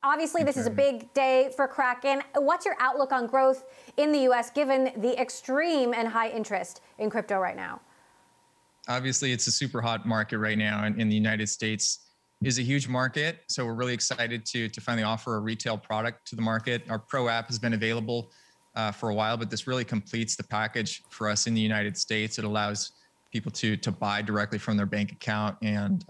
Obviously, this is a big day for Kraken. What's your outlook on growth in the U.S. given the extreme and high interest in crypto right now? Obviously, it's a super hot market right now, and in the United States is a huge market. So we're really excited to finally offer a retail product to the market. Our Pro app has been available for a while, but this really completes the package for us in the United States. It allows people to buy directly from their bank account and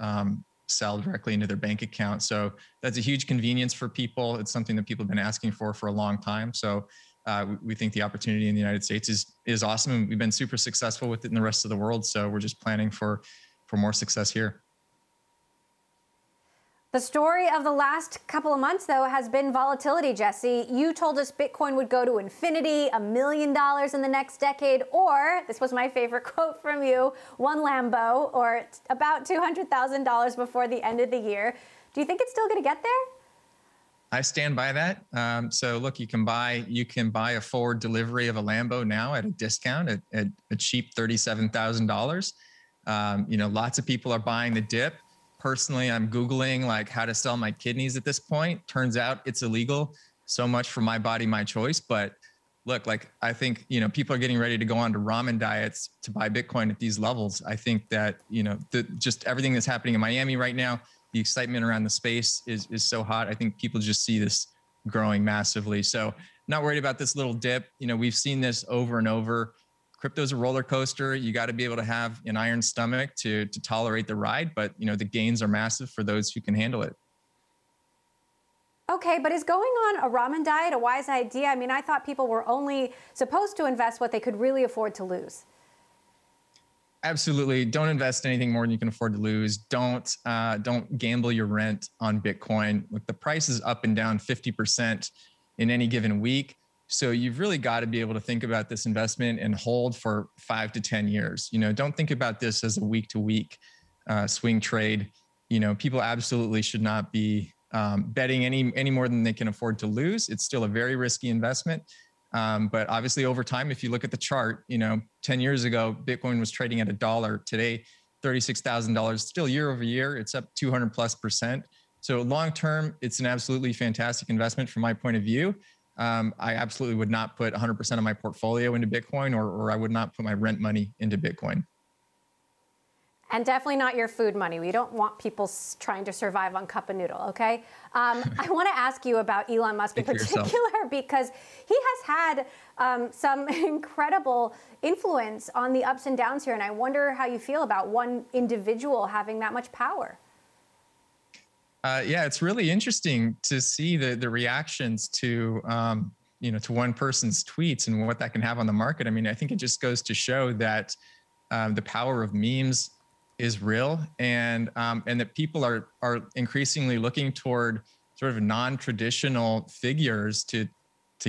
sell directly into their bank account. So that's a huge convenience for people. It's something that people have been asking for a long time. So we think the opportunity in the United States is awesome, and we've been super successful with it in the rest of the world. So we're just planning for more success here. The story of the last couple of months, though, has been volatility, Jesse. You told us Bitcoin would go to infinity, $1 million in the next decade, or, this was my favorite quote from you, one Lambo, or about $200,000 before the end of the year. Do you think it's still going to get there? I stand by that. So look, you can buy a forward delivery of a Lambo now at a discount at a cheap $37,000. Lots of people are buying the dip. Personally, I'm Googling like how to sell my kidneys at this point. Turns out it's illegal. So much for my body, my choice. But look, like I think, people are getting ready to go on to ramen diets to buy Bitcoin at these levels. I think that, just everything that's happening in Miami right now, the excitement around the space is so hot. I think people just see this growing massively. So not worried about this little dip. We've seen this over and over. Crypto's a roller coaster. You got to be able to have an iron stomach to tolerate the ride. But, the gains are massive for those who can handle it. Okay, but is going on a ramen diet a wise idea? I mean, I thought people were only supposed to invest what they could really afford to lose. Absolutely. Don't invest anything more than you can afford to lose. Don't gamble your rent on Bitcoin. Look, the price is up and down 50% in any given week. So you've really got to be able to think about this investment and hold for 5 to 10 years. Don't think about this as a week to week swing trade. People absolutely should not be betting any more than they can afford to lose. It's still a very risky investment. But obviously over time, if you look at the chart, 10 years ago, Bitcoin was trading at $1. Today, $36,000, still year over year, it's up 200+%. So long term, it's an absolutely fantastic investment from my point of view. I absolutely would not put 100% of my portfolio into Bitcoin, or I would not put my rent money into Bitcoin. And definitely not your food money. We don't want people trying to survive on cup of noodle, okay? I want to ask you about Elon Musk in particular, because he has had some incredible influence on the ups and downs here. And I wonder how you feel about one individual having that much power. Yeah, it's really interesting to see the reactions to to one person's tweets and what that can have on the market. I mean, I think it just goes to show that the power of memes is real, and that people are increasingly looking toward sort of non-traditional figures to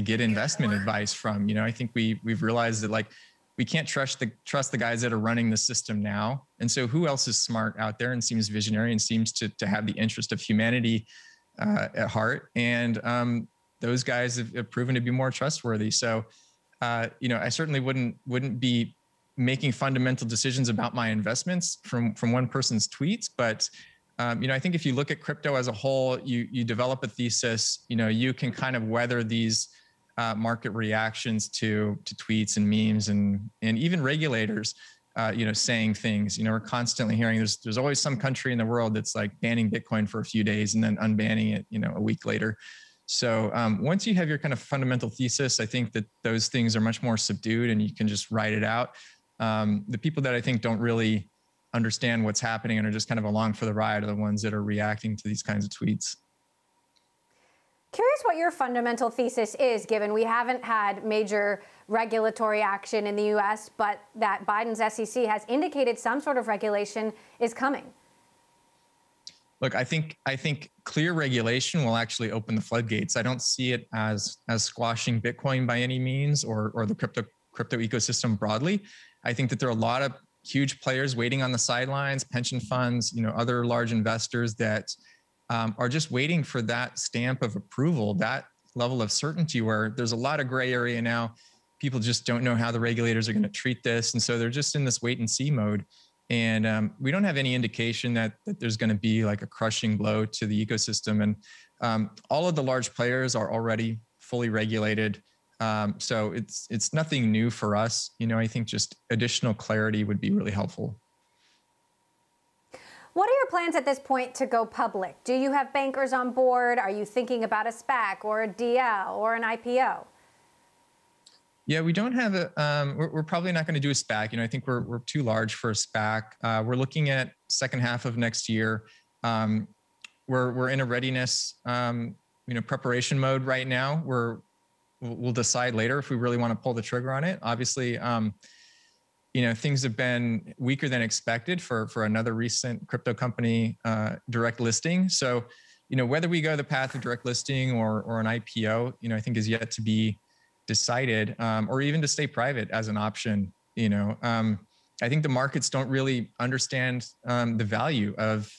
get investment advice from. I think we've realized that we can't trust the guys that are running the system now. And so who else is smart out there and seems visionary and seems to have the interest of humanity at heart? And those guys have proven to be more trustworthy. So, I certainly wouldn't be making fundamental decisions about my investments from one person's tweets. But, I think if you look at crypto as a whole, you develop a thesis, you can kind of weather these market reactions to tweets and memes and even regulators, saying things. We're constantly hearing there's always some country in the world that's like banning Bitcoin for a few days and then unbanning it, a week later. So once you have your kind of fundamental thesis, I think that those things are much more subdued and you can just write it out. The people that I think don't really understand what's happening and are just kind of along for the ride are the ones that are reacting to these kinds of tweets. Curious what your fundamental thesis is, given we haven't had major regulatory action in the U.S., but that Biden's SEC has indicated some sort of regulation is coming. Look, I think clear regulation will actually open the floodgates. I don't see it as squashing Bitcoin by any means, or the crypto ecosystem broadly. I think that there are a lot of huge players waiting on the sidelines, pension funds, other large investors that are just waiting for that stamp of approval, that level of certainty, where there's a lot of gray area now. People just don't know how the regulators are going to treat this. And so they're just in this wait and see mode. And we don't have any indication that there's going to be like a crushing blow to the ecosystem. And All of the large players are already fully regulated. So it's nothing new for us. I think just additional clarity would be really helpful. What are your plans at this point to go public? Do you have bankers on board? Are you thinking about a SPAC or a DL or an IPO? Yeah, we don't have we're probably not going to do a SPAC. I think we're too large for a SPAC. We're looking at second half of next year. We're in a readiness, preparation mode right now. We'll decide later if we really want to pull the trigger on it. Obviously, things have been weaker than expected for another recent crypto company direct listing. So, whether we go the path of direct listing or an IPO, I think is yet to be decided, or even to stay private as an option. I think the markets don't really understand the value of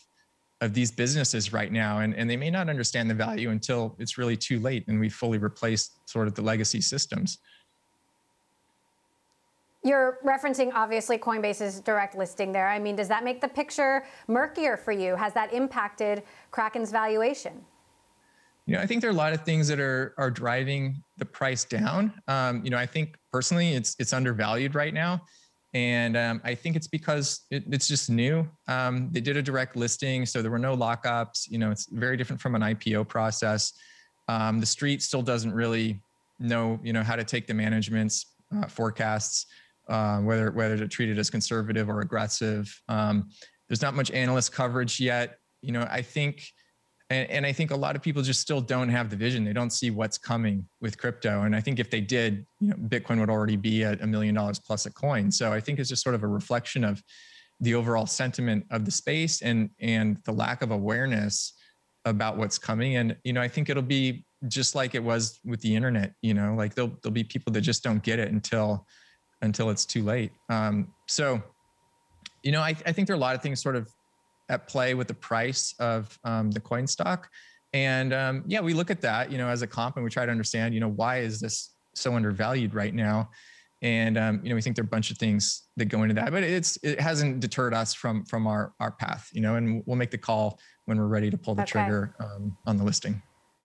these businesses right now, and they may not understand the value until it's really too late and we fully replaced sort of the legacy systems. You're referencing, obviously, Coinbase's direct listing there. I mean, does that make the picture murkier for you? Has that impacted Kraken's valuation? I think there are a lot of things that are driving the price down. I think personally it's undervalued right now. And I think it's because it's just new. They did a direct listing, so there were no lockups. It's very different from an IPO process. The street still doesn't really know, how to take the management's forecasts, whether to treat it as conservative or aggressive. There's not much analyst coverage yet. I think, and I think a lot of people just still don't have the vision. They don't see what's coming with crypto. And I think if they did, Bitcoin would already be at $1 million plus a coin. So I think it's just sort of a reflection of the overall sentiment of the space and the lack of awareness about what's coming. And, I think it'll be just like it was with the internet, like there'll be people that just don't get it until it's too late. I think there are a lot of things sort of at play with the price of the coin stock. And we look at that, as a comp, and we try to understand, why is this so undervalued right now? And, we think there are a bunch of things that go into that, but it hasn't deterred us from our path, and we'll make the call when we're ready to pull the trigger on the listing.